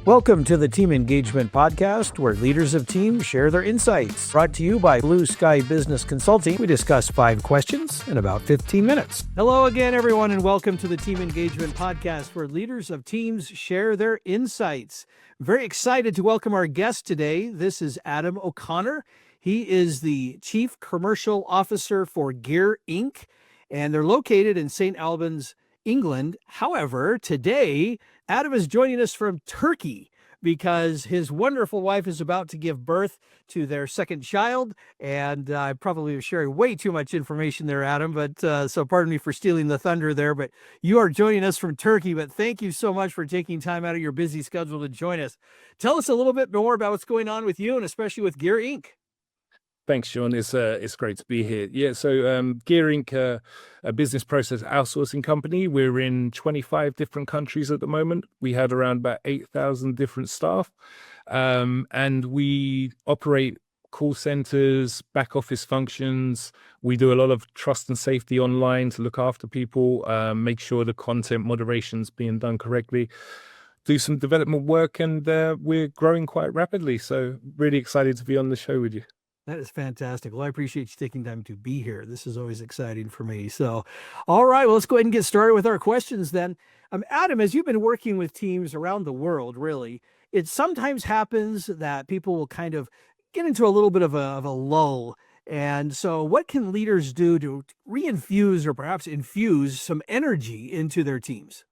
Welcome to the Team Engagement Podcast, where leaders of teams share their insights. Brought to you by Blue Sky Business Consulting. We discuss 5 questions in about 15 minutes. Hello again, everyone, and welcome to the Team Engagement Podcast, where leaders of teams share their insights. Very excited to welcome our guest today. This is Adam O'Connor. He is the Chief Commercial Officer for Gear Inc., and they're located in St. Albans, England. However, today, Adam is joining us from Turkey because his wonderful wife is about to give birth to their second child. And I probably am sharing way too much information there, Adam, but so pardon me for stealing the thunder there. But you are joining us from Turkey. But thank you so much for taking time out of your busy schedule to join us. Tell us a little bit more about what's going on with you and especially with Gear Inc. Thanks, Sean. It's great to be here. Yeah, so Gear Inc., a business process outsourcing company. We're in 25 different countries at the moment. We had around about 8,000 different staff, and we operate call centers, back office functions. We do a lot of trust and safety online to look after people, make sure the content moderation's being done correctly. Do some development work, and we're growing quite rapidly. So really excited to be on the show with you. That is fantastic. Well, I appreciate you taking time to be here. This is always exciting for me. So, all right, well, let's go ahead and get started with our questions then. Adam, as you've been working with teams around the world, really, it sometimes happens that people will kind of get into a little bit of a lull. And so what can leaders do to reinfuse or perhaps infuse some energy into their teams?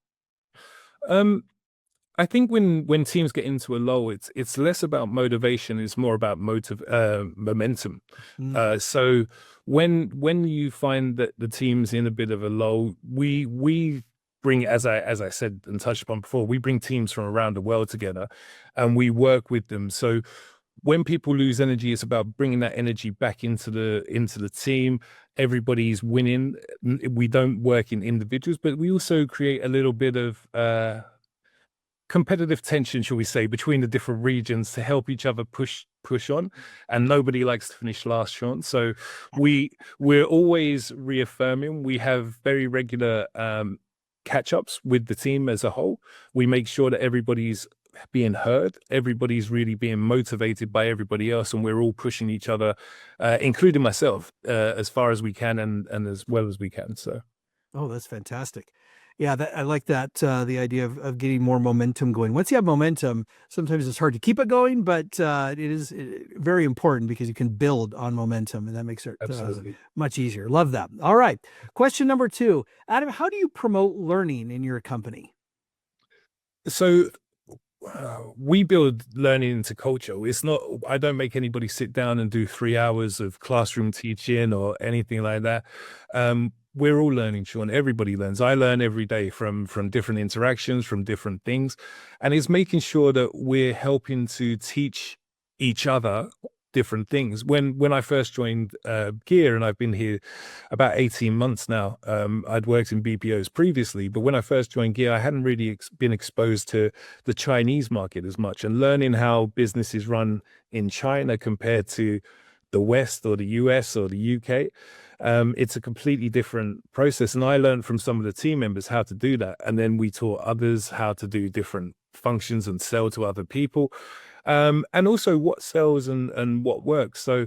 I think when teams get into a lull, it's less about motivation; it's more about momentum. So when you find that the team's in a bit of a lull, we bring, as I said and touched upon before, we bring teams from around the world together, and we work with them. So when people lose energy, it's about bringing that energy back into the team. Everybody's winning. We don't work in individuals, but we also create a little bit of competitive tension, shall we say, between the different regions to help each other push on, and nobody likes to finish last, Sean. So we're always reaffirming. We have very regular catch-ups with the team as a whole. We make sure that everybody's being heard, everybody's really being motivated by everybody else, and we're all pushing each other, including myself, as far as we can and as well as we can. So Oh, that's fantastic. Yeah, I like that, the idea of getting more momentum going. Once you have momentum, sometimes it's hard to keep it going, but it is very important because you can build on momentum, and that makes it much easier. Love that. All right. Question number 2. Adam, how do you promote learning in your company? So we build learning into culture. It's not, I don't make anybody sit down and do 3 hours of classroom teaching or anything like that. We're all learning, Sean. Everybody learns. I learn every day from different interactions, from different things. And it's making sure that we're helping to teach each other different things. When I first joined Gear, and I've been here about 18 months now, I'd worked in BPOs previously, but when I first joined Gear, I hadn't really been exposed to the Chinese market as much, and learning how businesses run in China compared to the West or the US or the UK. It's a completely different process. And I learned from some of the team members how to do that. And then we taught others how to do different functions and sell to other people. And also what sells and what works. So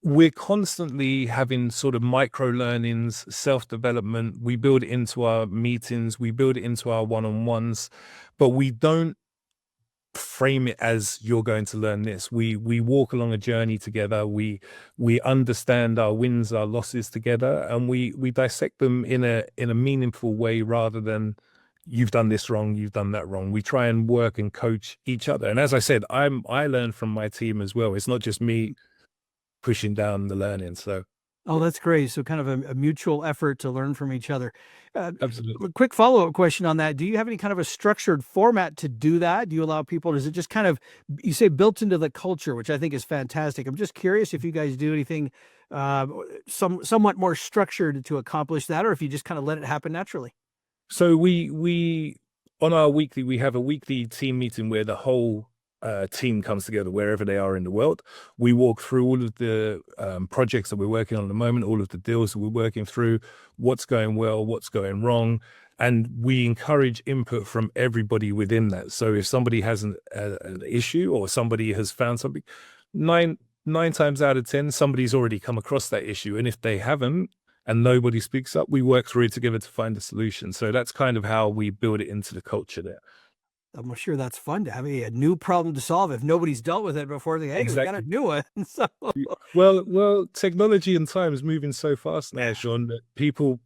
we're constantly having sort of micro learnings, self-development. We build it into our meetings, we build it into our one-on-ones, but we don't frame it as you're going to learn this. We walk along a journey together. We understand our wins, our losses together, and we dissect them in a meaningful way rather than you've done this wrong, you've done that wrong. We try and work and coach each other. And as I said, I learn from my team as well. It's not just me pushing down the learning. So Oh, that's great. So kind of a mutual effort to learn from each other. absolutely. A quick follow-up question on that. Do you have any kind of a structured format to do that? Do you allow people, or is it just kind of, you say built into the culture, which I think is fantastic. I'm just curious if you guys do anything somewhat more structured to accomplish that, or if you just kind of let it happen naturally. So we on our weekly, we have a weekly team meeting where the whole team comes together wherever they are in the world. We walk through all of the projects that we're working on at the moment, all of the deals that we're working through, what's going well, what's going wrong, and we encourage input from everybody within that. So if somebody has an issue or somebody has found something, nine times out of 10, somebody's already come across that issue. And if they haven't and nobody speaks up, we work through it together to find a solution. So that's kind of how we build it into the culture there. I'm sure that's fun to have a new problem to solve if nobody's dealt with it before. They, hey, we got a Exactly. new one. So Well, technology and time is moving so fast now, Sean, that people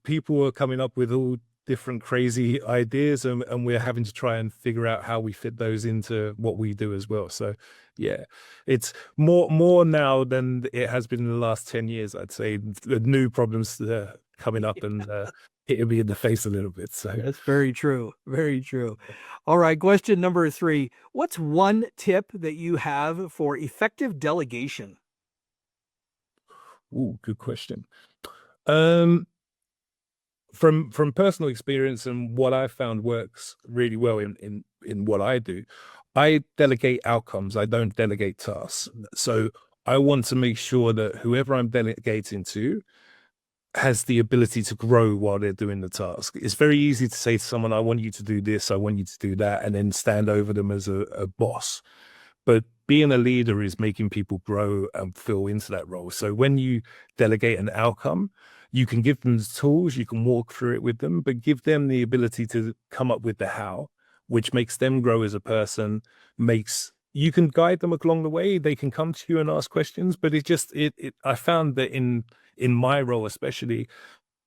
are coming up with all different crazy ideas, and we're having to try and figure out how we fit those into what we do as well. So yeah, it's more now than it has been in the last 10 years, I'd say. The new problems coming up and hitting me in the face a little bit. So that's very true. Very true. All right. Question number 3. What's one tip that you have for effective delegation? ooh, good question. Um, from personal experience and what I found works really well in what I do, I delegate outcomes. I don't delegate tasks. So I want to make sure that whoever I'm delegating to has the ability to grow while they're doing the task. It's very easy to say to someone, I want you to do this, I want you to do that, and then stand over them as a boss. But being a leader is making people grow and feel into that role. So when you delegate an outcome, you can give them the tools, you can walk through it with them, but give them the ability to come up with the how, which makes them grow as a person, makes you can guide them along the way. They can come to you and ask questions, but I found that in my role especially,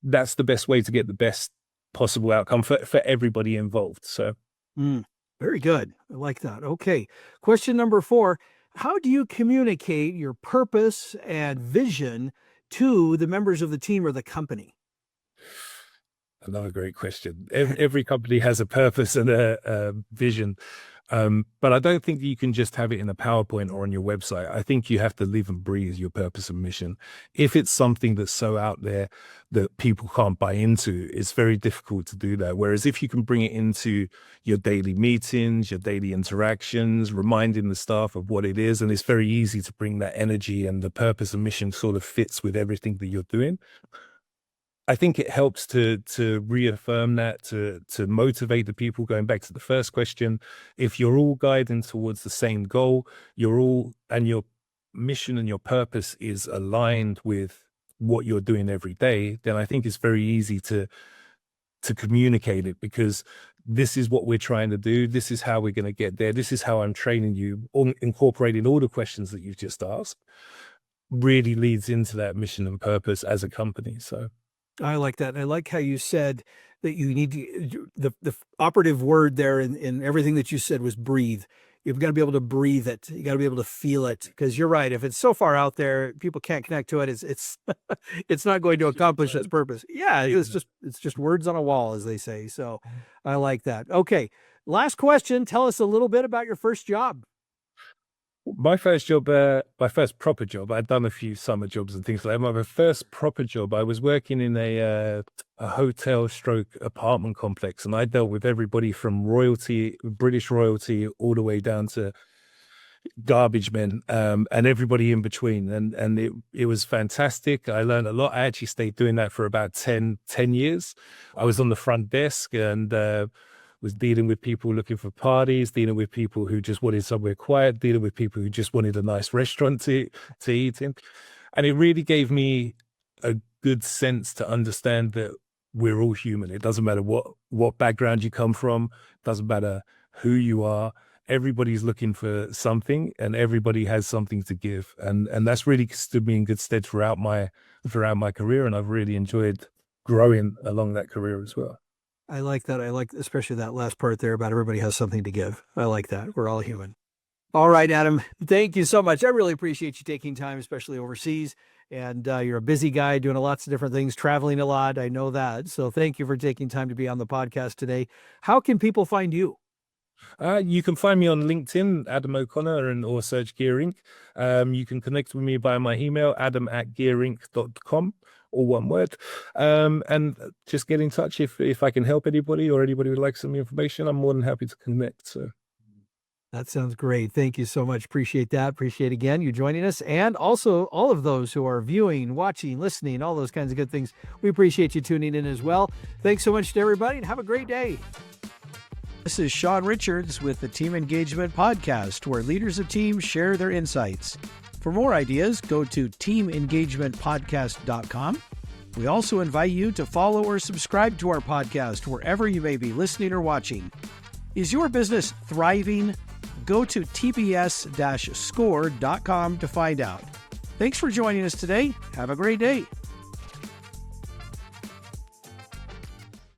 that's the best way to get the best possible outcome for everybody involved. So Mm, very good. I like that. Okay. Question number 4. How do you communicate your purpose and vision to the members of the team or the company? another great question. Every company has a purpose and a vision, but I don't think you can just have it in a PowerPoint or on your website. I think you have to live and breathe your purpose and mission. If it's something that's so out there that people can't buy into, it's very difficult to do that. Whereas if you can bring it into your daily meetings, your daily interactions, reminding the staff of what it is, and it's very easy to bring that energy, and the purpose and mission sort of fits with everything that you're doing. I think it helps to reaffirm that, to motivate the people. Going back to the first question, if you're all guiding towards the same goal, you're all and your mission and your purpose is aligned with what you're doing every day, then I think it's very easy to communicate it, because this is what we're trying to do. This is how we're going to get there. This is how I'm training you. Incorporating all the questions that you've just asked really leads into that mission and purpose as a company. So. I like that. And I like how you said that you need to, the operative word there in everything that you said was breathe. You've got to be able to breathe it. You got to be able to feel it, because you're right. If it's so far out there, people can't connect to it. It's it's not going to accomplish its purpose. Yeah, it's just words on a wall, as they say. So I like that. Okay, last question. Tell us a little bit about your first job. My first job, my first proper job, I'd done a few summer jobs and things like that. My first proper job, I was working in a hotel stroke apartment complex, and I dealt with everybody from royalty, British royalty, all the way down to garbage men, and everybody in between. And it was fantastic. I learned a lot. I actually stayed doing that for about 10 years. I was on the front desk and was dealing with people looking for parties, dealing with people who just wanted somewhere quiet, dealing with people who just wanted a nice restaurant to eat in. And it really gave me a good sense to understand that we're all human. It doesn't matter what background you come from, it doesn't matter who you are. Everybody's looking for something, and everybody has something to give. And that's really stood me in good stead throughout my career. And I've really enjoyed growing along that career as well. I like that. I like especially that last part there about everybody has something to give. I like that. We're all human. All right, Adam. Thank you so much. I really appreciate you taking time, especially overseas. And you're a busy guy doing lots of different things, traveling a lot. I know that. So thank you for taking time to be on the podcast today. How can people find you? You can find me on LinkedIn, Adam O'Connor, and or search Gear Inc. You can connect with me by my email, adam@gearinc.com, all one word. And just get in touch if I can help anybody, or anybody would like some information. I'm more than happy to connect. So. That sounds great. Thank you so much. Appreciate that. Appreciate again you joining us, and also all of those who are viewing, watching, listening, all those kinds of good things. We appreciate you tuning in as well. Thanks so much to everybody, and have a great day. This is Sean Richards with the Team Engagement Podcast, where leaders of teams share their insights. For more ideas, go to teamengagementpodcast.com. We also invite you to follow or subscribe to our podcast wherever you may be listening or watching. Is your business thriving? Go to tbs-score.com to find out. Thanks for joining us today. Have a great day.